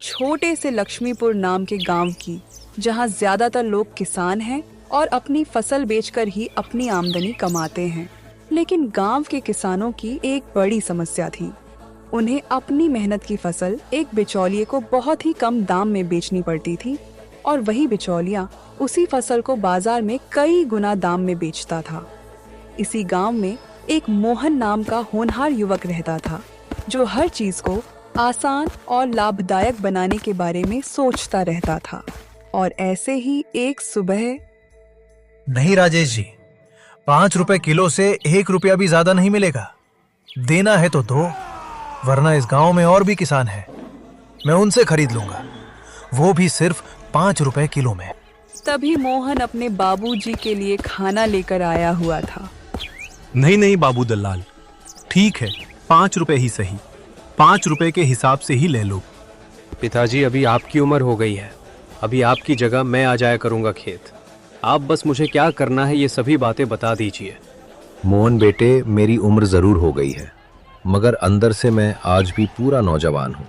छोटे से लक्ष्मीपुर नाम के गांव की, जहां ज्यादातर लोग किसान हैं और अपनी फसल बेचकर ही अपनी आमदनी कमाते हैं। लेकिन गांव के किसानों की एक बड़ी समस्या थी। उन्हें अपनी मेहनत की फसल एक बिचौलिए को बहुत ही कम दाम में बेचनी पड़ती थी और वही बिचौलिया उसी फसल को बाजार में कई गुना दाम में बेचता था। इसी गांव में एक मोहन नाम का होनहार युवक रहता था, जो हर चीज को आसान और लाभदायक बनाने के बारे में सोचता रहता था। और ऐसे ही एक सुबह। नहीं राजेश जी, 5 रुपए किलो से 1 रुपया भी ज्यादा नहीं मिलेगा। देना है तो दो, वरना इस गांव में और भी किसान हैं। मैं उनसे खरीद लूंगा, वो भी सिर्फ 5 रुपए किलो में। तभी मोहन अपने बाबूजी के लिए खाना लेकर आया हुआ था। नहीं नहीं बाबू दलाल, ठीक है, 5 रुपए ही सही, 5 रुपए के हिसाब से ही ले लो। पिताजी, अभी आपकी उम्र हो गई है, अभी आपकी जगह मैं आ जाया करूंगा खेत। आप बस मुझे क्या करना है ये सभी बातें बता दीजिए। मोहन बेटे, मेरी उम्र जरूर हो गई है, मगर अंदर से मैं आज भी पूरा नौजवान हूँ।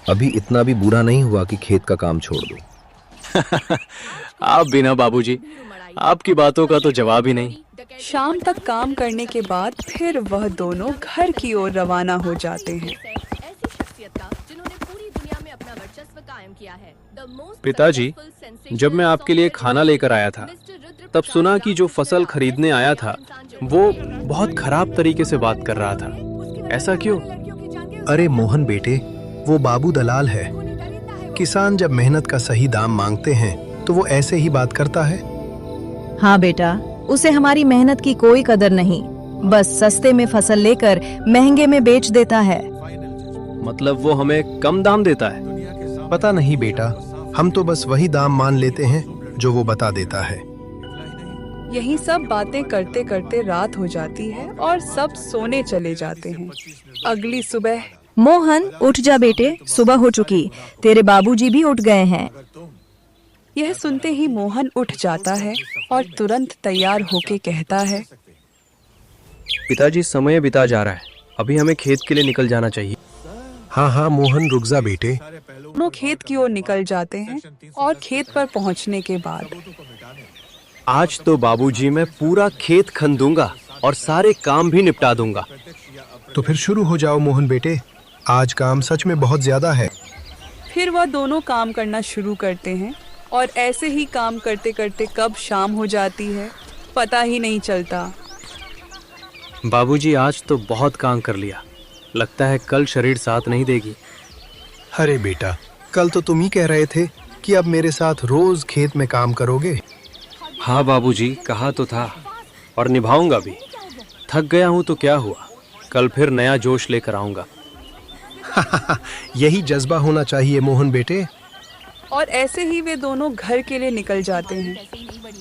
अभी इतना भी बुरा नहीं हुआ कि खेत का काम छोड़ दूं। आप बिना बाबूजी, आपकी बातों का तो जवाब ही नहीं। शाम तक काम करने के बाद फिर वह दोनों घर की ओर रवाना हो जाते हैं। पिताजी, जब मैं आपके लिए खाना लेकर आया था, तब सुना कि जो फसल खरीदने आया था वो बहुत खराब तरीके से बात कर रहा था। ऐसा क्यों? अरे मोहन बेटे, वो बाबू दलाल है। किसान जब मेहनत का सही दाम मांगते हैं तो वो ऐसे ही बात करता है। हाँ बेटा, उसे हमारी मेहनत की कोई कदर नहीं, बस सस्ते में फसल लेकर महंगे में बेच देता है। मतलब वो हमें कम दाम देता है? पता नहीं बेटा, हम तो बस वही दाम मान लेते हैं जो वो बता देता है। यही सब बातें करते करते रात हो जाती है और सब सोने चले जाते हैं। अगली सुबह। मोहन, उठ जा बेटे, सुबह हो चुकी, तेरे बाबूजी भी उठ गए हैं। यह सुनते ही मोहन उठ जाता है और तुरंत तैयार होके कहता है, पिताजी, समय बिता जा रहा है, अभी हमें खेत के लिए निकल जाना चाहिए। हाँ हाँ मोहन, रुक जा बेटे। दोनों खेत की ओर निकल जाते हैं और खेत पर पहुंचने के बाद। आज तो बाबूजी मैं पूरा खेत खंदूंगा और सारे काम भी निपटा दूंगा। तो फिर शुरू हो जाओ मोहन बेटे, आज काम सच में बहुत ज्यादा है। फिर वह दोनों काम करना शुरू करते हैं और ऐसे ही काम करते करते कब शाम हो जाती है पता ही नहीं चलता। बाबूजी, आज तो बहुत काम कर लिया, लगता है कल शरीर साथ नहीं देगी। अरे बेटा, कल तो तुम ही कह रहे थे कि अब मेरे साथ रोज खेत में काम करोगे। हाँ बाबूजी, कहा तो था, और निभाऊंगा भी। थक गया हूँ तो क्या हुआ, कल फिर नया जोश लेकर आऊंगा। यही जज्बा होना चाहिए मोहन बेटे। और ऐसे ही वे दोनों घर के लिए निकल जाते हैं।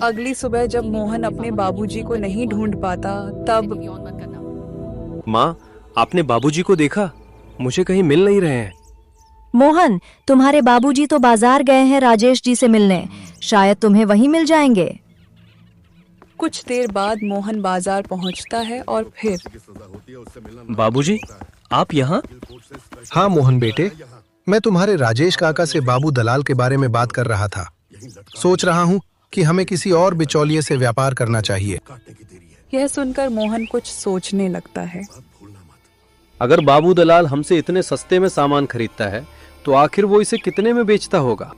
अगली सुबह जब मोहन अपने बाबूजी को नहीं ढूंढ पाता, तब। माँ, आपने बाबूजी को देखा? मुझे कहीं मिल नहीं रहे हैं। मोहन, तुम्हारे बाबूजी तो बाजार गए हैं राजेश जी से मिलने, शायद तुम्हें वहीं मिल जाएंगे। कुछ देर बाद मोहन बाजार पहुंचता है और फिर। बाबूजी, आप यहाँ? हाँ मोहन बेटे, मैं तुम्हारे राजेश काका से बाबू दलाल के बारे में बात कर रहा था। सोच रहा हूँ कि हमें किसी और बिचौलिए से व्यापार करना चाहिए। यह सुनकर मोहन कुछ सोचने लगता है। अगर बाबू दलाल हमसे इतने सस्ते में सामान खरीदता है तो आखिर वो इसे कितने में बेचता होगा?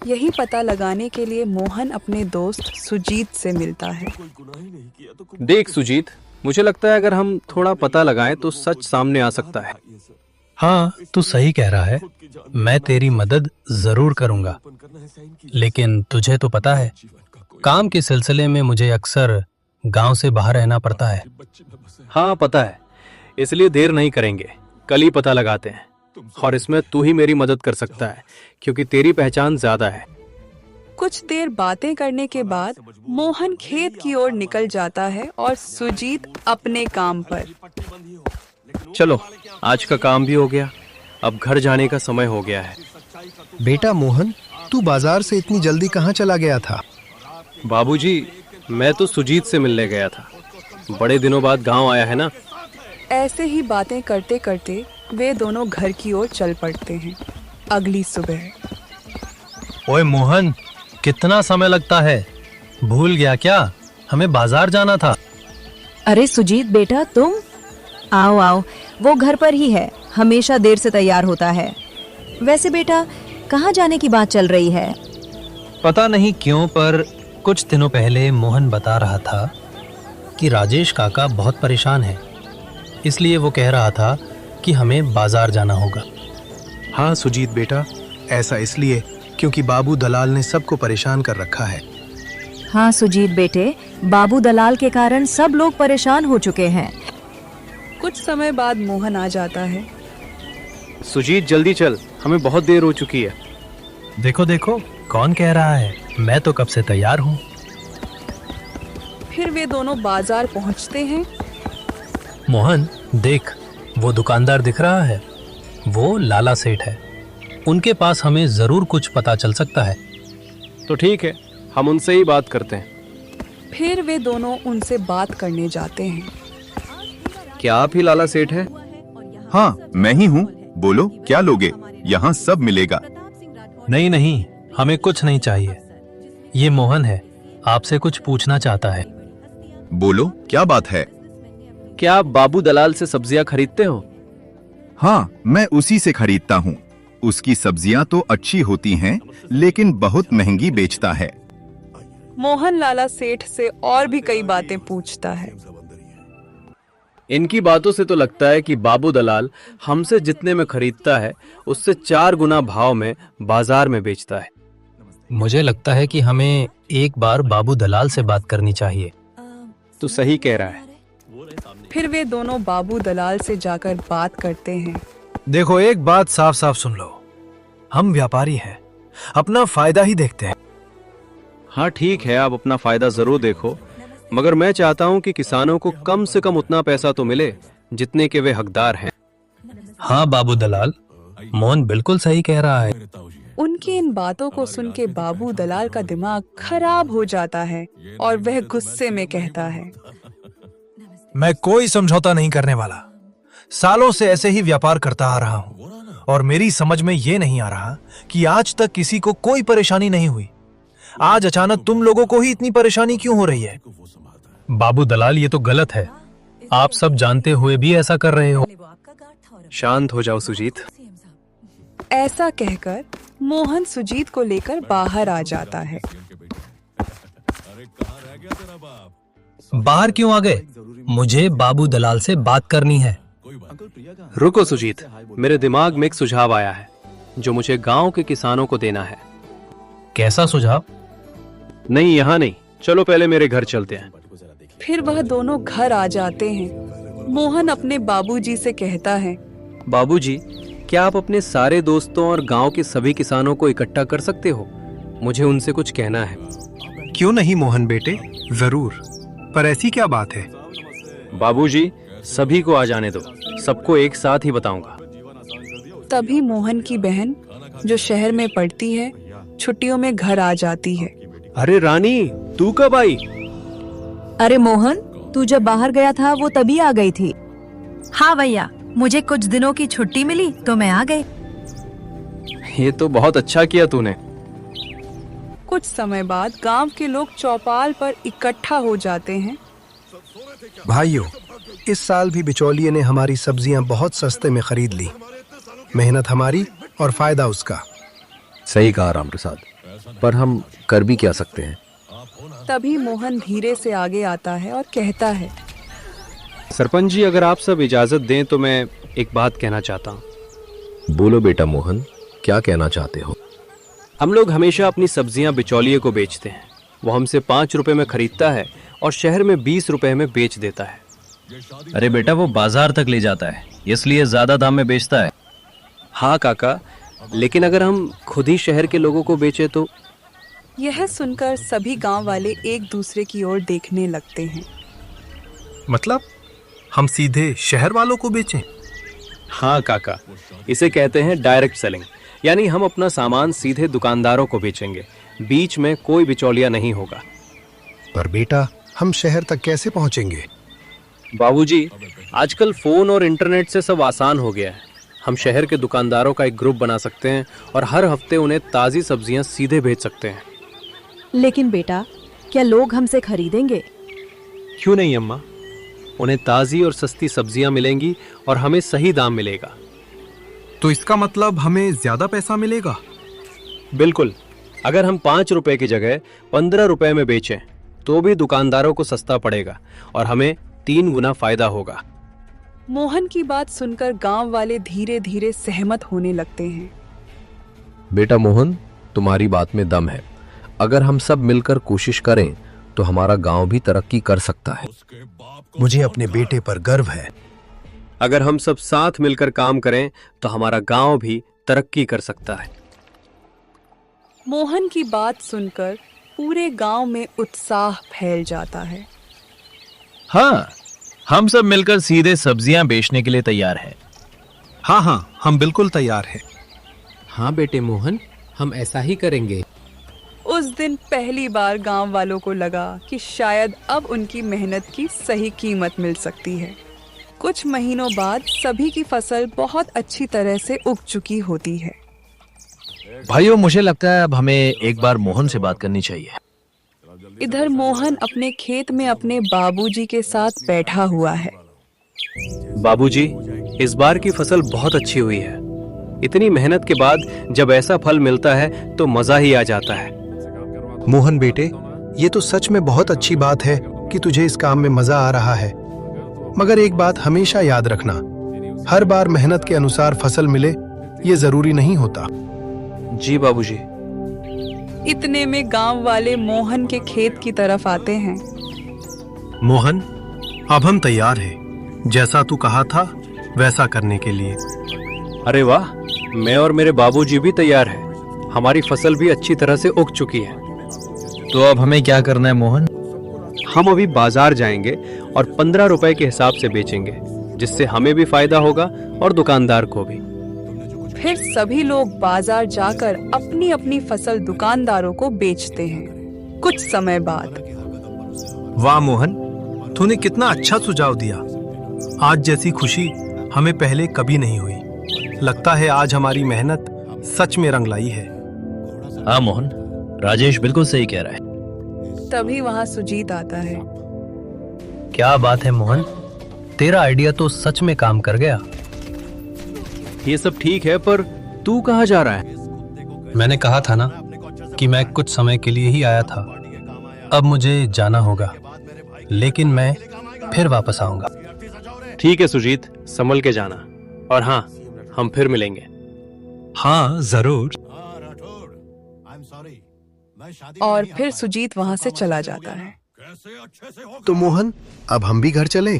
यही पता लगाने के लिए मोहन अपने दोस्त सुजीत से मिलता है। देख सुजीत, मुझे लगता है अगर हम थोड़ा पता लगाएं तो सच सामने आ सकता है। हाँ, तू सही कह रहा है, मैं तेरी मदद जरूर करूंगा, लेकिन तुझे तो पता है काम के सिलसिले में मुझे अक्सर गांव से बाहर रहना पड़ता है। हाँ पता है, इसलिए देर नहीं करेंगे, कल ही पता लगाते हैं। और इसमें तू ही मेरी मदद कर सकता है क्योंकि तेरी पहचान ज्यादा है। कुछ देर बातें करने के बाद मोहन खेत की ओर निकल जाता है और सुजीत अपने काम पर। चलो, आज का काम भी हो गया, अब घर जाने का समय हो गया है। बेटा मोहन, तू बाजार से इतनी जल्दी कहाँ चला गया था? बाबूजी, मैं तो सुजीत से मिलने गया था, बड़े दिनों बाद गांव आया है ना। ऐसे ही बातें करते करते वे दोनों घर की ओर चल पड़ते हैं। अगली सुबह। ओए मोहन, कितना समय लगता है? भूल गया क्या? हमें बाजार जाना था। अरे सुजीत बेटा, तुम आओ आओ, वो घर पर ही है, हमेशा देर से तैयार होता है। वैसे बेटा, कहाँ जाने की बात चल रही है? पता नहीं क्यों, पर कुछ दिनों पहले मोहन बता रहा था कि राजेश काका बहुत परेशान है, इसलिए वो कह रहा था कि हमें बाजार जाना होगा। हाँ सुजीत बेटा, ऐसा इसलिए क्योंकि बाबू दलाल ने सबको परेशान कर रखा है। हाँ सुजीत बेटे, बाबू दलाल के कारण सब लोग परेशान हो चुके हैं। कुछ समय बाद मोहन आ जाता है। सुजीत जल्दी चल, हमें बहुत देर हो चुकी है। देखो देखो, कौन कह रहा है? मैं तो कब से तैयार हूँ। फिर वे दोनों बाजार पहुंचते हैं। मोहन देख, वो दुकानदार दिख रहा है, वो लाला सेठ है। उनके पास हमें जरूर कुछ पता चल सकता है। तो ठीक है, हम उनसे ही बात करते हैं। फिर वे दोनों उनसे बात करने जाते हैं। क्या आप ही लाला सेठ हैं? हाँ, मैं ही हूँ। बोलो, क्या लोगे? यहाँ सब मिलेगा। नहीं नहीं, हमें कुछ नहीं चाहिए। ये मोहन है, आपसे कुछ पूछना चाहता है। बोलो, क्या बात है? क्या आप बाबू दलाल से सब्जियां खरीदते हो? हाँ, मैं उसी से खरीदता हूँ। उसकी सब्जियां तो अच्छी होती हैं, लेकिन बहुत महंगी बेचता है। मोहन लाला सेठ से और भी कई बातें पूछता है। इनकी बातों से तो लगता है कि बाबू दलाल हमसे जितने में खरीदता है उससे 4 गुना भाव में बाजार में बेचता है। मुझे लगता है कि हमें एक बार बाबू दलाल से बात करनी चाहिए। तो सही कह रहा है। फिर वे दोनों बाबू दलाल से जाकर बात करते हैं। देखो, एक बात साफ साफ सुन लो, हम व्यापारी हैं, अपना फायदा ही देखते हैं। हाँ ठीक है, आप अपना फायदा जरूर देखो, मगर मैं चाहता हूँ कि किसानों को कम से कम उतना पैसा तो मिले जितने के वे हकदार हैं। हाँ बाबू दलाल, मोहन बिल्कुल सही कह रहा है। उनकी इन बातों को सुन के बाबू दलाल का दिमाग खराब हो जाता है और वह गुस्से में कहता है, मैं कोई समझौता नहीं करने वाला। सालों से ऐसे ही व्यापार करता आ रहा हूं और मेरी समझ में ये नहीं आ रहा कि आज तक किसी को कोई परेशानी नहीं हुई। आज अचानक तुम लोगों को ही इतनी परेशानी क्यों हो रही है? बाबू दलाल, ये तो गलत है। आप सब जानते हुए भी ऐसा कर रहे हो। शांत हो जाओ सुजीत। ऐसा कहकर मोहन सुजीत को लेकर बाहर आ जाता है। बाहर क्यों आ गए? मुझे बाबू दलाल से बात करनी है। रुको सुजीत, मेरे दिमाग में एक सुझाव आया है जो मुझे गांव के किसानों को देना है। कैसा सुझाव? नहीं, यहाँ नहीं, चलो पहले मेरे घर चलते हैं। फिर वह दोनों घर आ जाते हैं। मोहन अपने बाबूजी से कहता है, बाबूजी, क्या आप अपने सारे दोस्तों और गांव के सभी किसानों को इकट्ठा कर सकते हो? मुझे उनसे कुछ कहना है। क्यों नहीं मोहन बेटे, जरूर। पर ऐसी क्या बात है? बाबूजी, सभी को आ जाने दो, सबको एक साथ ही बताऊंगा। तभी मोहन की बहन जो शहर में पढ़ती है छुट्टियों में घर आ जाती है। अरे रानी, तू कब आई? अरे मोहन, तू जब बाहर गया था वो तभी आ गई थी। हाँ भैया, मुझे कुछ दिनों की छुट्टी मिली तो मैं आ गई। ये तो बहुत अच्छा किया तूने। कुछ समय बाद गांव के लोग चौपाल पर इकट्ठा हो जाते हैं। भाइयों, इस साल भी बिचौलिए ने हमारी सब्जियां बहुत सस्ते में खरीद ली। मेहनत हमारी और फायदा उसका। सही कहा राम प्रसाद, पर हम कर भी क्या सकते हैं? तभी मोहन धीरे से आगे आता है और कहता है, सरपंच जी, अगर आप सब इजाजत दें तो मैं एक बात कहना चाहता हूँ। बोलो बेटा मोहन, क्या कहना चाहते हो? हम लोग हमेशा अपनी सब्जियां बिचौलिए को बेचते हैं। वो हमसे 5 रुपए में खरीदता है और शहर में 20 रुपए में बेच देता है। अरे बेटा, वो बाजार तक ले जाता है, इसलिए ज्यादा दाम में बेचता है। हाँ काका, लेकिन अगर हम खुद ही शहर के लोगों को बेचे तो? यह सुनकर सभी गांव वाले एक दूसरे की ओर देखने लगते हैं। मतलब हम सीधे शहर वालों को बेचें? हाँ काका, इसे कहते हैं डायरेक्ट सेलिंग, यानी हम अपना सामान सीधे दुकानदारों को बेचेंगे, बीच में कोई बिचौलिया नहीं होगा। पर बेटा, हम शहर तक कैसे पहुंचेंगे? बाबूजी, आजकल फोन और इंटरनेट से सब आसान हो गया है। हम शहर के दुकानदारों का एक ग्रुप बना सकते हैं और हर हफ्ते उन्हें ताज़ी सब्जियां सीधे भेज सकते हैं। लेकिन बेटा, क्या लोग हमसे खरीदेंगे? क्यों नहीं अम्मा, उन्हें ताज़ी और सस्ती सब्जियां मिलेंगी और हमें सही दाम मिलेगा। तो इसका मतलब हमें ज्यादा पैसा मिलेगा? बिल्कुल। अगर हम 5 रुपए की जगह 15 रुपए में बेचें तो भी दुकानदारों को सस्ता पड़ेगा और हमें 3 गुना फायदा होगा। मोहन की बात सुनकर गांव वाले धीरे धीरे सहमत होने लगते हैं। बेटा मोहन, तुम्हारी बात में दम है। अगर हम सब मिलकर कोशिश करें तो हमारा गांव भी तरक्की कर सकता है। मुझे अपने बेटे पर गर्व है। अगर हम सब साथ मिलकर काम करें तो हमारा गांव भी तरक्की कर सकता है। मोहन की बात सुनकर पूरे गांव में उत्साह फैल जाता है। हाँ, हम सब मिलकर सीधे सब्जियां बेचने के लिए तैयार हैं। हाँ, हम बिल्कुल तैयार हैं। हाँ बेटे मोहन, हम ऐसा ही करेंगे। उस दिन पहली बार गांव वालों को लगा कि शायद अब उनकी मेहनत की सही कीमत मिल सकती है। कुछ महीनों बाद सभी की फसल बहुत अच्छी तरह से उग चुकी होती है। भाइयों, मुझे लगता है अब हमें एक बार मोहन से बात करनी चाहिए। इधर मोहन अपने खेत में अपने बाबूजी के साथ बैठा हुआ है। बाबूजी, इस बार की फसल बहुत अच्छी हुई है। इतनी मेहनत के बाद जब ऐसा फल मिलता है तो मजा ही आ जाता है। मोहन बेटे, ये तो सच में बहुत अच्छी बात है कि तुझे इस काम में मजा आ रहा है। मगर एक बात हमेशा याद रखना, हर बार मेहनत के अनुसार फसल मिले ये जरूरी नहीं होता। जी बाबूजी। इतने में गांव वाले मोहन के खेत की तरफ आते हैं। मोहन, अब हम तैयार हैं, जैसा तू कहा था वैसा करने के लिए। अरे वाह, मैं और मेरे बाबूजी भी तैयार हैं। हमारी फसल भी अच्छी तरह से उग चुकी है। तो अब हमें क्या करना है मोहन? हम अभी बाजार जाएंगे और 15 रुपए के हिसाब से बेचेंगे, जिससे हमें भी फायदा होगा और दुकानदार को भी। फिर सभी लोग बाजार जाकर अपनी अपनी फसल दुकानदारों को बेचते हैं। कुछ समय बाद, वाह मोहन, तूने कितना अच्छा सुझाव दिया। आज जैसी खुशी हमें पहले कभी नहीं हुई। लगता है आज हमारी मेहनत सच में रंग लाई है। हाँ मोहन, राजेश बिल्कुल सही कह रहा है। तभी वहाँ सुजीत आता है। क्या बात है मोहन, तेरा आइडिया तो सच में काम कर गया। ये सब ठीक है, पर तू कहाँ जा रहा है? मैंने कहा था ना कि मैं कुछ समय के लिए ही आया था। अब मुझे जाना होगा, लेकिन मैं फिर वापस आऊंगा। ठीक है सुजीत, संभल के जाना। और हाँ, हम फिर मिलेंगे। हाँ जरूर। और फिर सुजीत वहाँ से चला जाता है। तो मोहन, अब हम भी घर चलें?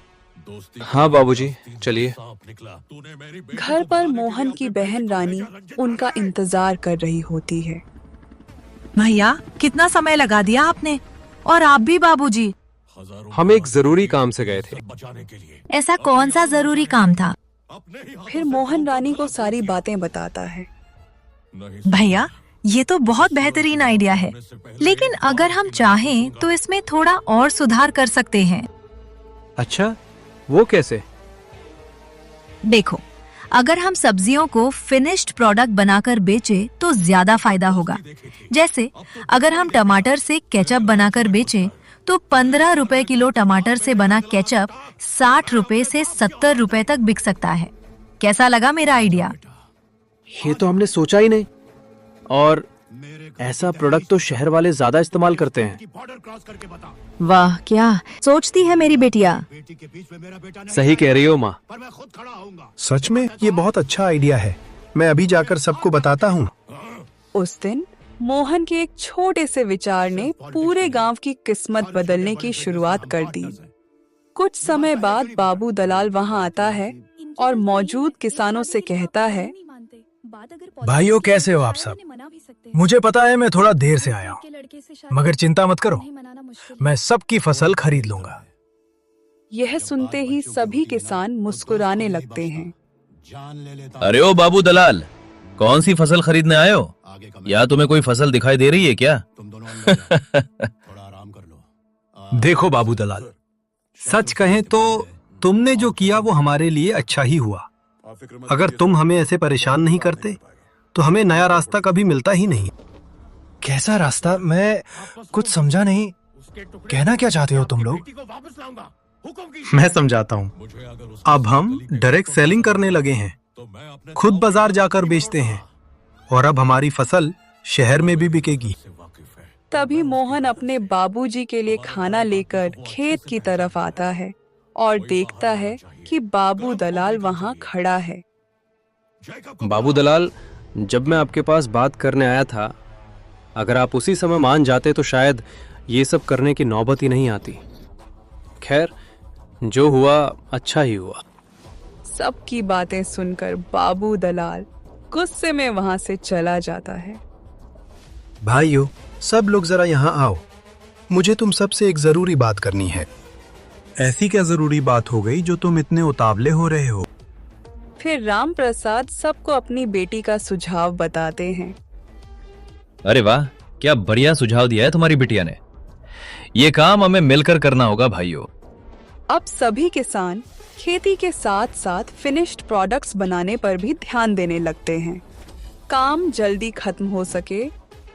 हाँ बाबूजी, चलिए। घर पर मोहन की बहन रानी उनका इंतजार कर रही होती है। भैया, कितना समय लगा दिया आपने, और आप भी बाबूजी। हम एक जरूरी काम से गए थे। ऐसा कौन सा जरूरी काम था? फिर मोहन रानी को सारी बातें बताता है। भैया, ये तो बहुत बेहतरीन आइडिया है, लेकिन अगर हम चाहें तो इसमें थोड़ा और सुधार कर सकते हैं। अच्छा, वो कैसे? देखो, अगर हम सब्जियों को फिनिश्ड प्रोडक्ट बनाकर बेचें तो ज्यादा फायदा होगा। जैसे अगर हम टमाटर से केचप बनाकर बेचें तो 15 रुपए किलो टमाटर से बना केचप 60 रुपए से 70 रुपए तक बिक सकता है। कैसा लगा मेरा आइडिया? ये तो हमने सोचा ही नहीं। और ऐसा प्रोडक्ट तो शहर वाले ज्यादा इस्तेमाल करते हैं। वाह, क्या सोचती है मेरी बेटिया। सही कह रही हो माँ। सच में ये बहुत अच्छा आइडिया है। मैं अभी जाकर सबको बताता हूँ। उस दिन मोहन के एक छोटे से विचार ने पूरे गांव की किस्मत बदलने की शुरुआत कर दी। कुछ समय बाद बाबू दलाल वहां आता है और मौजूद किसानों से कहता है, भाइयों कैसे हो आप सब? मुझे पता है मैं थोड़ा देर से आया हूँ, मगर चिंता मत करो, मैं सबकी फसल खरीद लूंगा। यह सुनते ही सभी किसान मुस्कुराने लगते हैं। अरे ओ बाबू दलाल, कौन सी फसल खरीदने आए हो? या तुम्हें कोई फसल दिखाई दे रही है क्या? देखो बाबू दलाल, सच कहें तो तुमने जो किया वो हमारे लिए अच्छा ही हुआ। अगर तुम हमें ऐसे परेशान नहीं करते तो हमें नया रास्ता कभी मिलता ही नहीं। कैसा रास्ता? मैं कुछ समझा नहीं। कहना क्या चाहते हो तुम लोग? मैं समझाता हूँ। अब हम डायरेक्ट सेलिंग करने लगे हैं, खुद बाजार जाकर बेचते हैं और अब हमारी फसल शहर में भी बिकेगी। तभी मोहन अपने बाबूजी के लिए खाना लेकर खेत की तरफ आता है और देखता है कि बाबू दलाल वहाँ खड़ा है। बाबू दलाल, जब मैं आपके पास बात करने आया था, अगर आप उसी समय मान जाते तो शायद ये सब करने की नौबत ही नहीं आती। खैर, जो हुआ अच्छा ही हुआ। सबकी बातें सुनकर बाबू दलाल गुस्से में वहाँ से चला जाता है। भाइयों, सब लोग जरा यहाँ आओ, मुझे तुम सबसे एक जरूरी बात करनी है। ऐसी क्या जरूरी बात हो गई जो तुम इतने उतावले हो रहे हो? फिर राम प्रसाद सबको अपनी बेटी का सुझाव बताते हैं। अरे वाह, क्या बढ़िया सुझाव दिया है तुम्हारी बिटिया ने। ये काम हमें मिलकर करना होगा भाइयों। अब सभी किसान खेती के साथ साथ फिनिश्ड प्रोडक्ट्स बनाने पर भी ध्यान देने लगते हैं। काम जल्दी खत्म हो सके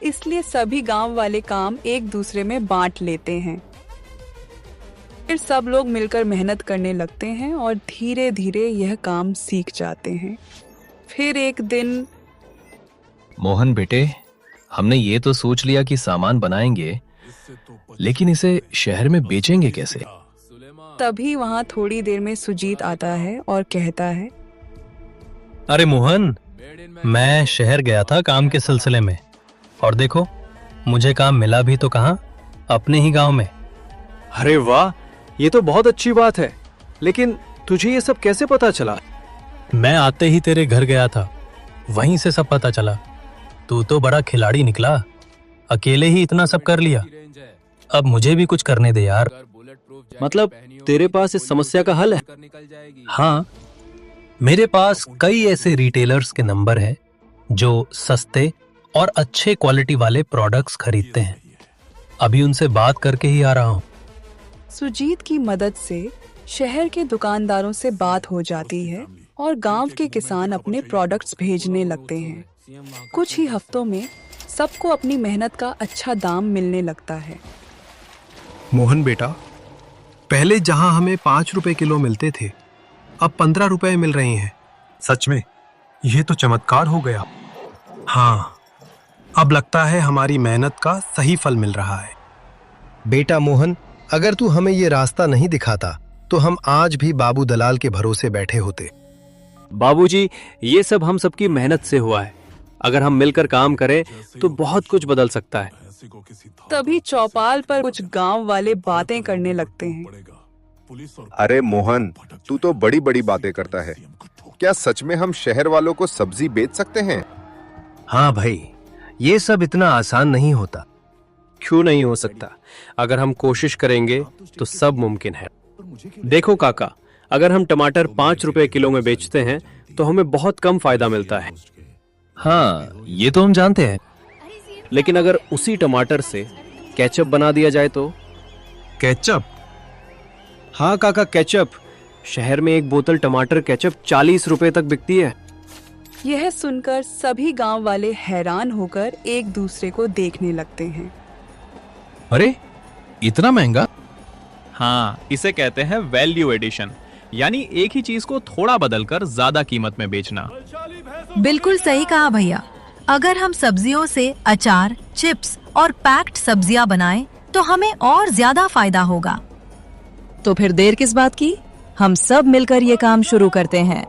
इसलिए सभी गांव वाले काम एक दूसरे में बांट लेते हैं। फिर सब लोग मिलकर मेहनत करने लगते हैं और धीरे धीरे यह काम सीख जाते हैं। फिर एक दिन, मोहन बेटे, हमने ये तो सोच लिया कि सामान बनाएंगे, लेकिन इसे शहर में बेचेंगे कैसे? तभी वहाँ थोड़ी देर में सुजीत आता है और कहता है, अरे मोहन, मैं शहर गया था काम के सिलसिले में और देखो, मुझे काम मिला भी तो कहाँ, अपने ही गांव में। अरे वाह, ये तो बहुत अच्छी बात है, लेकिन तुझे ये सब कैसे पता चला? मैं आते ही तेरे घर गया था, वहीं से सब पता चला। तू तो बड़ा खिलाड़ी निकला, अकेले ही इतना सब कर लिया। अब मुझे भी कुछ करने दे यार। मतलब तेरे पास इस समस्या का हल है? हाँ, मेरे पास कई ऐसे रिटेलर्स के नंबर हैं जो सस्ते और अच्छे क्वालिटी वाले प्रोडक्ट्स खरीदते हैं। अभी उनसे बात करके ही आ रहा हूँ। सुजीत की मदद से शहर के दुकानदारों से बात हो जाती है और गांव के किसान अपने प्रोडक्ट्स भेजने लगते हैं। कुछ ही हफ्तों में सबको अपनी मेहनत का अच्छा दाम मिलने लगता है। मोहन बेटा, पहले जहां हमें 5 रुपए किलो मिलते थे, अब 15 रुपए मिल रहे हैं। सच में ये तो चमत्कार हो गया। हाँ, अब लगता है हमारी मेहनत का सही फल मिल रहा है। बेटा मोहन, अगर तू हमें ये रास्ता नहीं दिखाता तो हम आज भी बाबू दलाल के भरोसे बैठे होते। बाबूजी, ये सब हम सबकी मेहनत से हुआ है। अगर हम मिलकर काम करें तो बहुत कुछ बदल सकता है। तभी चौपाल पर कुछ गांव वाले बातें करने लगते हैं। अरे मोहन, तू तो बड़ी बड़ी बातें करता है। क्या सच में हम शहर वालों को सब्जी बेच सकते हैं? हाँ भाई, ये सब इतना आसान नहीं होता। क्यों नहीं हो सकता? अगर हम कोशिश करेंगे तो सब मुमकिन है। देखो काका, अगर हम टमाटर 5 रुपए किलो में बेचते हैं तो हमें बहुत कम फायदा मिलता है। हाँ, ये तो हम जानते हैं। लेकिन अगर उसी टमाटर से केचप बना दिया जाए तो? केचप? हाँ काका, केचप। शहर में एक बोतल टमाटर केचप 40 रुपए तक बिकती है। यह सुनकर सभी गांव वाले हैरान होकर एक दूसरे को देखने लगते हैं। अरे, इतना महंगा? हाँ, इसे कहते हैं वैल्यू एडिशन, यानी एक ही चीज को थोड़ा बदलकर ज्यादा कीमत में बेचना। बिल्कुल सही कहा भैया। अगर हम सब्जियों से अचार, चिप्स और पैक्ड सब्जियां बनाएं तो हमें और ज्यादा फायदा होगा। तो फिर देर किस बात की, हम सब मिलकर ये काम शुरू करते हैं।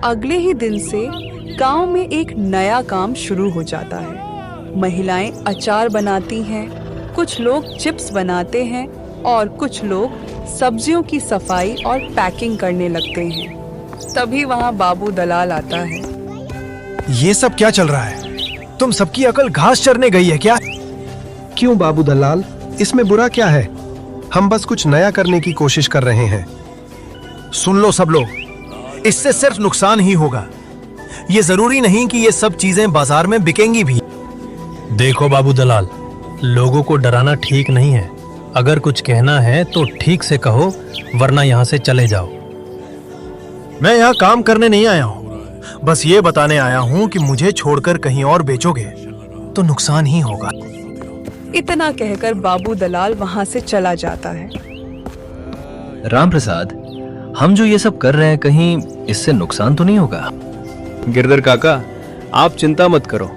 अगले ही दिन से गांव में एक नया काम शुरू हो जाता है। महिलाएं अचार बनाती हैं, कुछ लोग चिप्स बनाते हैं और कुछ लोग सब्जियों की सफाई और पैकिंग करने लगते हैं। तभी वहाँ बाबू दलाल आता है। ये सब क्या चल रहा है? तुम सबकी अकल घास चरने गई है क्या? क्यों बाबू दलाल, इसमें बुरा क्या है? हम बस कुछ नया करने की कोशिश कर रहे हैं। सुन लो सब लोग, इससे सिर्फ नुकसान ही होगा। ये जरूरी नहीं कि ये सब चीजें बाजार में बिकेंगी भी। देखो बाबू दलाल, लोगों को डराना ठीक नहीं है। अगर कुछ कहना है तो ठीक से कहो, वरना यहाँ से चले जाओ। मैं यहाँ काम करने नहीं आया हूँ, बस ये बताने आया हूँ कि मुझे छोड़कर कहीं और बेचोगे तो नुकसान ही होगा। इतना कहकर बाबू दलाल वहाँ से चला जाता है। राम प्रसाद, हम जो ये सब कर रहे हैं कहीं इससे नुकसान तो नहीं होगा? गिरधर काका, आप चिंता मत करो,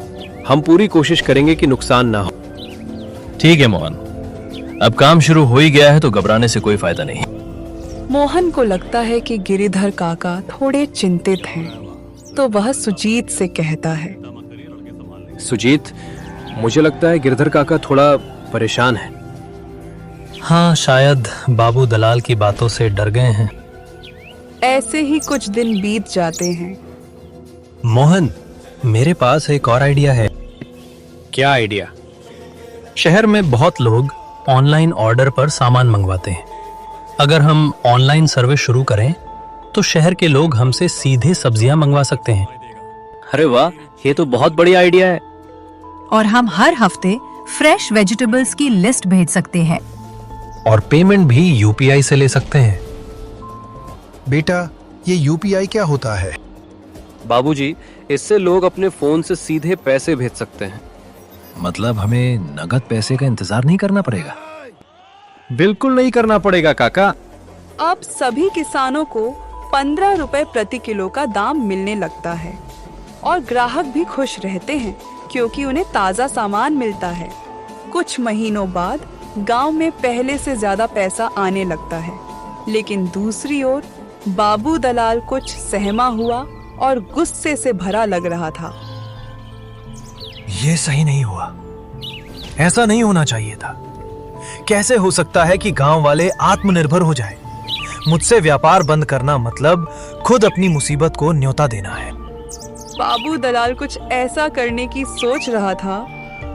हम पूरी कोशिश करेंगे कि नुकसान ना हो। ठीक है मोहन, अब काम शुरू हो ही गया है तो घबराने से कोई फायदा नहीं। मोहन को लगता है कि गिरिधर काका थोड़े चिंतित हैं, तो वह सुजीत से कहता है, सुजीत, मुझे लगता है गिरधर काका थोड़ा परेशान है। हाँ, शायद बाबू दलाल की बातों से डर गए हैं। ऐसे ही कुछ दिन बीत जाते हैं। मोहन, मेरे पास एक और आइडिया है। क्या आइडिया? शहर में बहुत लोग ऑनलाइन ऑर्डर पर सामान मंगवाते हैं। अगर हम ऑनलाइन सर्विस शुरू करें तो शहर के लोग हमसे सीधे सब्जियां मंगवा सकते हैं। अरे वाह, ये तो बहुत बढ़िया आइडिया है। और हम हर हफ्ते फ्रेश वेजिटेबल्स की लिस्ट भेज सकते हैं। और पेमेंट भी यूपीआई से ले सकते हैं। बेटा, ये यूपीआई क्या होता है? बाबूजी, इससे लोग अपने फोन से सीधे पैसे भेज सकते हैं। मतलब हमें नगद पैसे का इंतजार नहीं करना पड़ेगा? बिल्कुल नहीं करना पड़ेगा काका। अब सभी किसानों को 15 रुपए प्रति किलो का दाम मिलने लगता है और ग्राहक भी खुश रहते हैं क्योंकि उन्हें ताजा सामान मिलता है। कुछ महीनों बाद गांव में पहले से ज्यादा पैसा आने लगता है, लेकिन दूसरी ओर बाबू दलाल कुछ सहमा हुआ और गुस्से से भरा लग रहा था। ये सही नहीं हुआ, ऐसा नहीं होना चाहिए था। कैसे हो सकता है कि गांव वाले आत्मनिर्भर हो जाएं? मुझसे व्यापार बंद करना मतलब खुद अपनी मुसीबत को न्योता देना है। बाबू दलाल कुछ ऐसा करने की सोच रहा था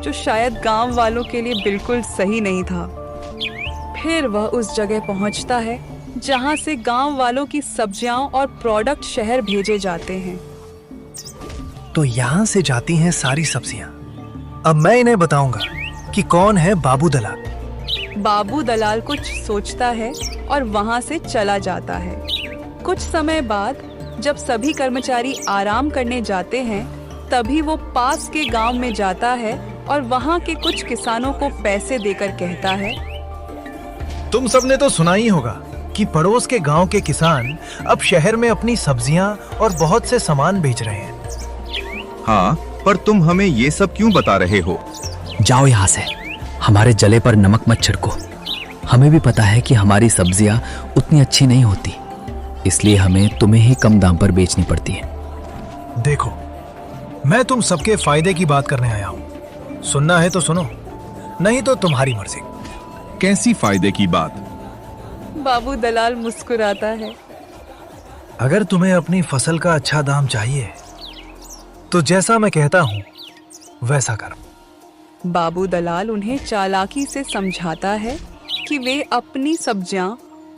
जो शायद गांव वालों के लिए बिल्कुल सही नहीं था। फिर वह उस जगह पहुंचता है जहां से गांव वालों की सब्जियां और प्रोडक्ट शहर भेजे जाते हैं। तो यहाँ से जाती हैं सारी सब्जियां। अब मैं इन्हें बताऊंगा कि कौन है बाबू दलाल। बाबू दलाल कुछ सोचता है और वहां से चला जाता है। कुछ समय बाद जब सभी कर्मचारी आराम करने जाते हैं, तभी वो पास के गांव में जाता है और वहां के कुछ किसानों को पैसे देकर कहता है, तुम सबने तो सुना ही होगा कि पड़ोस के गांव के किसान अब शहर में अपनी सब्जियां और बहुत से सामान बेच रहे हैं। हाँ, पर तुम हमें ये सब क्यों बता रहे हो? जाओ यहाँ से, हमारे जले पर नमक मत छिड़को। हमें भी पता है कि हमारी सब्जियां उतनी अच्छी नहीं होती, इसलिए हमें तुम्हें ही कम दाम पर बेचनी पड़ती है। देखो, मैं तुम सबके फायदे की बात करने आया हूँ। सुनना है तो सुनो, नहीं तो तुम्हारी मर्जी। कैसी फायदे की बात? बाबू दलाल मुस्कुराता है। अगर तुम्हें अपनी फसल का अच्छा दाम चाहिए तो जैसा मैं कहता हूँ वैसा करो। बाबू दलाल उन्हें चालाकी से समझाता है कि वे अपनी सब्जियां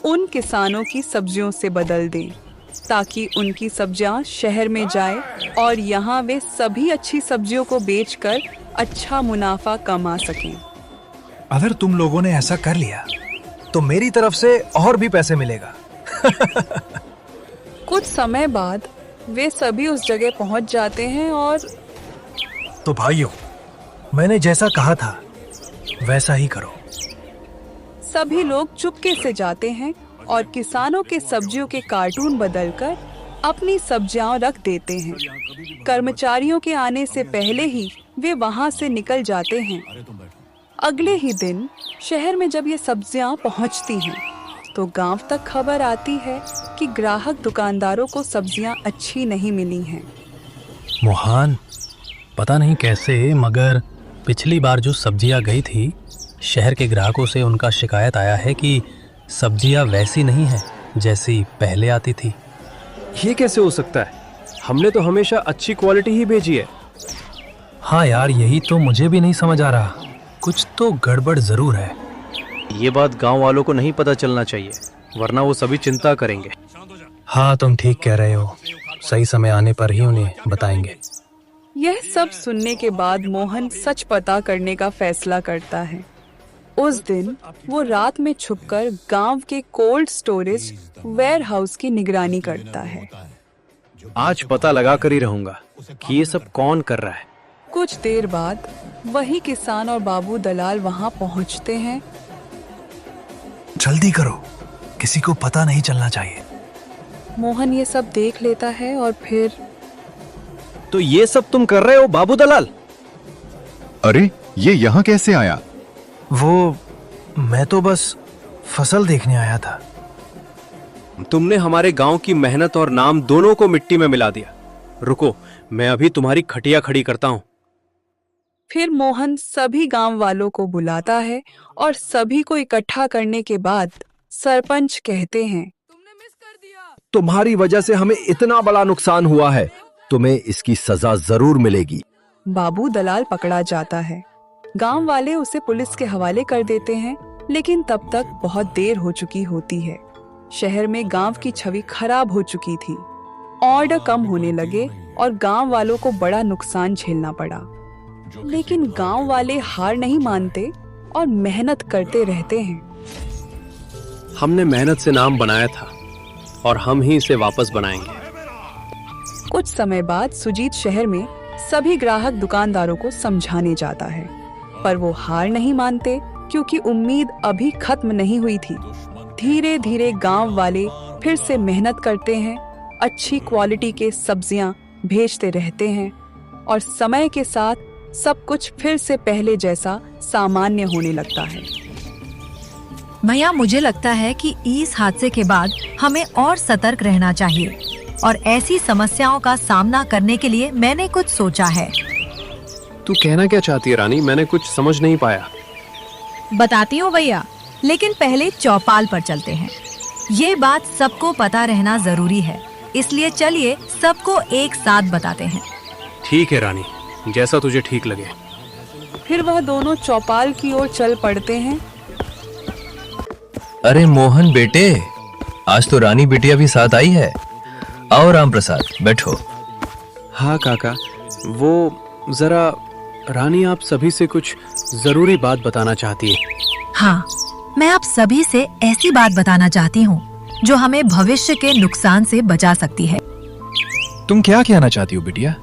उन किसानों की सब्जियों से बदल दें ताकि उनकी सब्जियां शहर में जाए और यहाँ वे सभी अच्छी सब्जियों को बेचकर अच्छा मुनाफा कमा सकें। अगर तुम लोगों ने ऐसा कर लिया तो मेरी तरफ से और भी पैसे मिलेगा। कुछ समय बाद वे सभी उस जगह पहुंच जाते हैं और तो भाइयों, मैंने जैसा कहा था वैसा ही करो। सभी लोग चुपके से जाते हैं और किसानों के सब्जियों के कार्टून बदलकर अपनी सब्जियां रख देते हैं। कर्मचारियों के आने से पहले ही वे वहां से निकल जाते हैं। अगले ही दिन शहर में जब ये सब्जियां पहुंचती हैं, तो गांव तक खबर आती है कि ग्राहक दुकानदारों को सब्जियां अच्छी नहीं मिली हैं। मोहन, पता नहीं कैसे मगर पिछली बार जो सब्जियां गई थी, शहर के ग्राहकों से उनका शिकायत आया है कि सब्जियां वैसी नहीं है जैसी पहले आती थी। ये कैसे हो सकता है? हमने तो हमेशा अच्छी क्वालिटी ही भेजी है। हाँ यार, यही तो मुझे भी नहीं समझ आ रहा। कुछ तो गड़बड़ जरूर है। ये बात गांव वालों को नहीं पता चलना चाहिए, वरना वो सभी चिंता करेंगे। हाँ, तुम ठीक कह रहे हो। सही समय आने पर ही उन्हें बताएंगे। यह सब सुनने के बाद मोहन सच पता करने का फैसला करता है। उस दिन वो रात में छुपकर गांव के कोल्ड स्टोरेज वेयर हाउस की निगरानी करता है। आज पता लगा कर ही रहूंगा कि ये सब कौन कर रहा है। कुछ देर बाद वही किसान और बाबू दलाल वहां पहुंचते हैं। जल्दी करो, किसी को पता नहीं चलना चाहिए। मोहन ये सब देख लेता है और फिर तो ये सब तुम कर रहे हो बाबू दलाल? अरे ये यहाँ कैसे आया? वो मैं तो बस फसल देखने आया था। तुमने हमारे गांव की मेहनत और नाम दोनों को मिट्टी में मिला दिया। रुको, मैं अभी तुम्हारी खटिया खड़ी करता हूं। फिर मोहन सभी गांव वालों को बुलाता है और सभी को इकट्ठा करने के बाद सरपंच कहते हैं, तुम्हारी वजह से हमें इतना बड़ा नुकसान हुआ है, तुम्हें इसकी सजा जरूर मिलेगी। बाबू दलाल पकड़ा जाता है। गांव वाले उसे पुलिस के हवाले कर देते हैं, लेकिन तब तक बहुत देर हो चुकी होती है। शहर में गांव की छवि खराब हो चुकी थी। ऑर्डर कम होने लगे और गांव वालों को बड़ा नुकसान झेलना पड़ा। लेकिन गांव वाले हार नहीं मानते और मेहनत करते रहते हैं। हमने मेहनत से नाम बनाया था और हम ही इसे वापस बनाएंगे। कुछ समय बाद सुजीत शहर में सभी ग्राहक दुकानदारों को समझाने जाता है, पर वो हार नहीं मानते क्योंकि उम्मीद अभी खत्म नहीं हुई थी। धीरे धीरे गांव वाले फिर से मेहनत करते हैं, अच्छी क्वालिटी के सब्जियां भेजते रहते हैं और समय के साथ सब कुछ फिर से पहले जैसा सामान्य होने लगता है। भैया, मुझे लगता है कि इस हादसे के बाद हमें और सतर्क रहना चाहिए और ऐसी समस्याओं का सामना करने के लिए मैंने कुछ सोचा है। तू कहना क्या चाहती है रानी? मैंने कुछ समझ नहीं पाया। बताती हूँ भैया, लेकिन पहले चौपाल पर चलते हैं। ये बात सबको पता रहना जरूरी है, इसलिए चलिए सबको एक साथ बताते हैं। ठीक है रानी, जैसा तुझे ठीक लगे। फिर वह दोनों चौपाल की ओर चल पड़ते हैं। अरे मोहन बेटे, आज तो रानी बिटिया भी साथ आई है। आओ राम प्रसाद, बैठो। हाँ काका, वो जरा रानी आप सभी से कुछ जरूरी बात बताना चाहती है। हाँ, मैं आप सभी से ऐसी बात बताना चाहती हूँ जो हमें भविष्य के नुकसान से बचा सकती है। तुम क्या कहना चाहती हो बिटिया?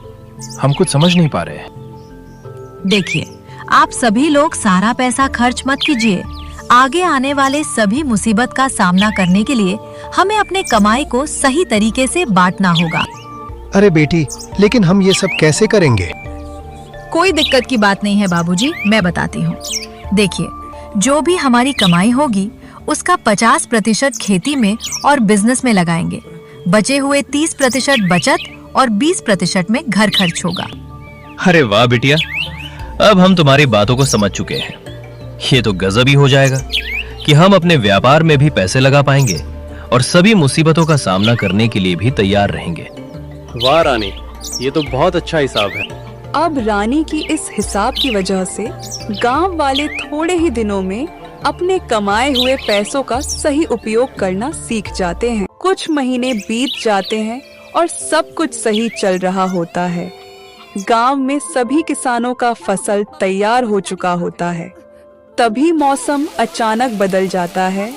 हम कुछ समझ नहीं पा रहे। देखिए, आप सभी लोग सारा पैसा खर्च मत कीजिए। आगे आने वाले सभी मुसीबत का सामना करने के लिए हमें अपने कमाई को सही तरीके से बांटना होगा। अरे बेटी, लेकिन हम ये सब कैसे करेंगे? कोई दिक्कत की बात नहीं है बाबूजी, मैं बताती हूँ। देखिए, जो भी हमारी कमाई होगी उसका 50% खेती में और बिजनेस में लगाएंगे। बचे हुए 30% बचत और 20% में घर खर्च होगा। अरे वाह बिटिया, अब हम तुम्हारी बातों को समझ चुके हैं। ये तो गजब ही हो जाएगा कि हम अपने व्यापार में भी पैसे लगा पाएंगे और सभी मुसीबतों का सामना करने के लिए भी तैयार रहेंगे। वाह रानी, ये तो बहुत अच्छा हिसाब है। अब रानी की इस हिसाब की वजह से गांव वाले थोड़े ही दिनों में अपने कमाए हुए पैसों का सही उपयोग करना सीख जाते हैं। कुछ महीने बीत जाते हैं और सब कुछ सही चल रहा होता है। गांव में सभी किसानों का फसल तैयार हो चुका होता है। तभी मौसम अचानक बदल जाता है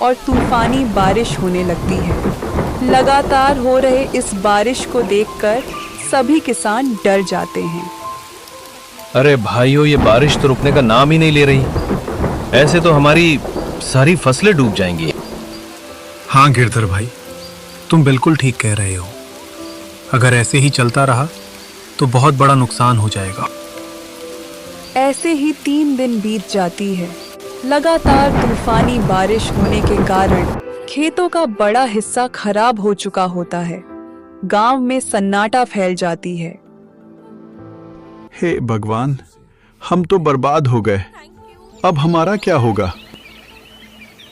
और तूफानी बारिश होने लगती है। लगातार हो रहे इस बारिश को देखकर सभी किसान डर जाते हैं। अरे भाइयों, ये बारिश तो रुकने का नाम ही नहीं ले रही। ऐसे तो हमारी सारी फसलें डूब जाएंगी। हाँ गिरधर भाई, तुम बिल्कुल ठीक कह रहे हो। अगर ऐसे ही चलता रहा तो बहुत बड़ा नुकसान हो जाएगा। ऐसे ही 3 दिन बीत जाती है। लगातार तूफानी बारिश होने के कारण खेतों का बड़ा हिस्सा खराब हो चुका होता है। गांव में सन्नाटा फैल जाती है। हे भगवान, हम तो बर्बाद हो गए। अब हमारा क्या होगा?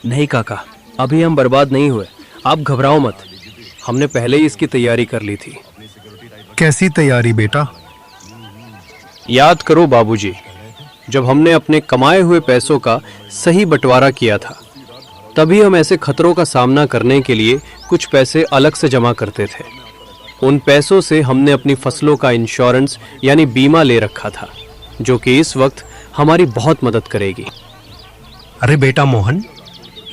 नहीं काका, अभी हम बर्बाद नहीं हुए। आप घबराओ मत, हमने पहले ही इसकी तैयारी कर ली थी। कैसी तैयारी बेटा? याद करो बाबूजी, जब हमने अपने कमाए हुए पैसों का सही बंटवारा किया था, तभी हम ऐसे खतरों का सामना करने के लिए कुछ पैसे अलग से जमा करते थे। उन पैसों से हमने अपनी फसलों का इंश्योरेंस यानी बीमा ले रखा था, जो कि इस वक्त हमारी बहुत मदद करेगी। अरे बेटा मोहन,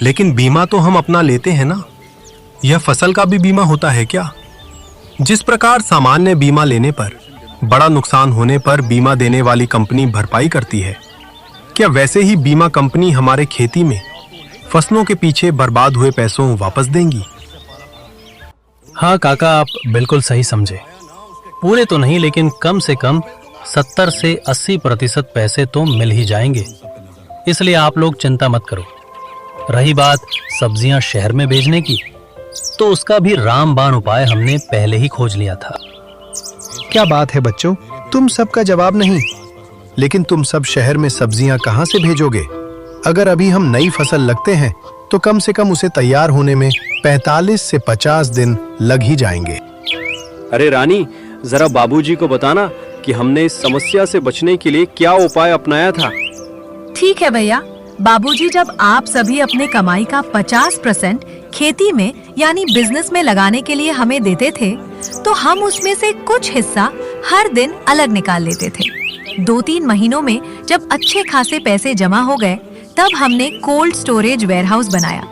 लेकिन बीमा तो हम अपना लेते हैं ना। यह फसल का भी बीमा होता है क्या? जिस प्रकार सामान्य बीमा लेने पर बड़ा नुकसान होने पर बीमा देने वाली कंपनी भरपाई करती है, क्या वैसे ही बीमा कंपनी हमारे खेती में फसलों के पीछे बर्बाद हुए पैसों वापस देंगी? हाँ काका, आप बिल्कुल सही समझे। पूरे तो नहीं, लेकिन कम से कम 70 से 80% पैसे तो मिल ही जाएंगे। इसलिए आप लोग चिंता मत करो। रही बात सब्जियां शहर में भेजने की, तो उसका भी रामबाण उपाय हमने पहले ही खोज लिया था। क्या बात है बच्चों, तुम सबका जवाब नहीं, लेकिन तुम सब शहर में सब्जियां कहां से भेजोगे? अगर अभी हम नई फसल लगते हैं तो कम से कम उसे तैयार होने में 45 से 50 दिन लग ही जाएंगे। अरे रानी, जरा बाबूजी को बताना कि हमने इस समस्या से बचने के लिए क्या उपाय अपनाया था। ठीक है भैया। बाबूजी, जब आप सभी अपने कमाई का 50% खेती में यानी बिजनेस में लगाने के लिए हमें देते थे, तो हम उसमें से कुछ हिस्सा हर दिन अलग निकाल लेते थे। 2-3 महीनों में जब अच्छे खासे पैसे जमा हो गए, तब हमने कोल्ड स्टोरेज वेयरहाउस बनाया,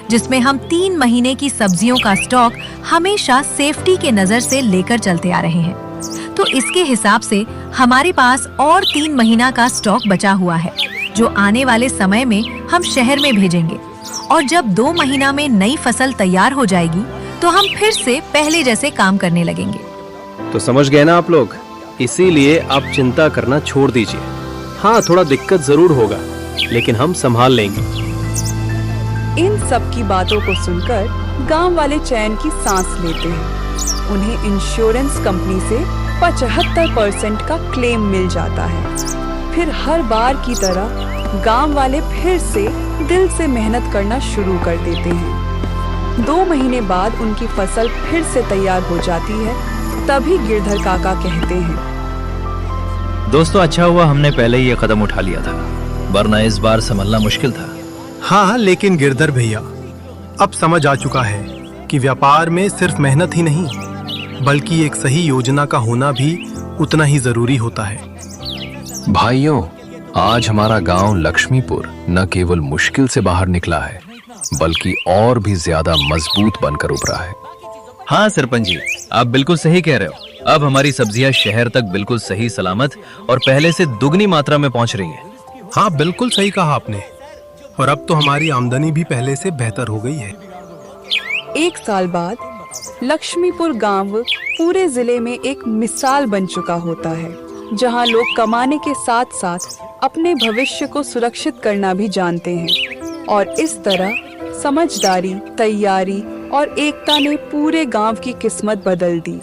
जिसमें हम 3 महीने की सब्जियों का स्टॉक हमेशा सेफ्टी के नजर से लेकर चलते आ रहे हैं। तो इसके हिसाब से हमारे पास और 3 महीना का स्टॉक बचा हुआ है, जो आने वाले समय में हम शहर में भेजेंगे। और जब 2 महीना में नई फसल तैयार हो जाएगी, तो हम फिर से पहले जैसे काम करने लगेंगे। तो समझ गए ना आप लोग, इसीलिए आप चिंता करना छोड़ दीजिए। हाँ, थोड़ा दिक्कत जरूर होगा, लेकिन हम संभाल लेंगे। इन सब की बातों को सुनकर गांव वाले चैन की सांस लेते हैं। उन्हें इंश्योरेंस कंपनी से 75% का क्लेम मिल जाता है। फिर हर बार की तरह गांव वाले फिर से दिल से मेहनत करना शुरू कर देते हैं। 2 महीने बाद उनकी फसल फिर से तैयार हो जाती है। तभी गिरधर काका कहते हैं, दोस्तों, अच्छा हुआ हमने पहले ही ये कदम उठा लिया था, वरना इस बार संभलना मुश्किल था। हाँ, लेकिन गिरधर भैया, अब समझ आ चुका है कि व्यापार में सिर्फ मेहनत ही नहीं, बल्कि एक सही योजना का होना भी उतना ही जरूरी होता है। भाइयों, आज हमारा गांव लक्ष्मीपुर न केवल मुश्किल से बाहर निकला है, बल्कि और भी ज्यादा मजबूत बनकर उभरा है। हाँ सरपंच जी, आप बिल्कुल सही कह रहे हो। अब हमारी सब्जियां शहर तक बिल्कुल सही सलामत और पहले से दुगनी मात्रा में पहुंच रही हैं। हाँ, बिल्कुल सही कहा आपने। और अब तो हमारी आमदनी भी पहले से बेहतर हो गई है। 1 साल बाद लक्ष्मीपुर गांव पूरे जिले में एक मिसाल बन चुका होता है, जहां लोग कमाने के साथ साथ अपने भविष्य को सुरक्षित करना भी जानते हैं। और इस तरह समझदारी, तैयारी और एकता ने पूरे गांव की किस्मत बदल दी।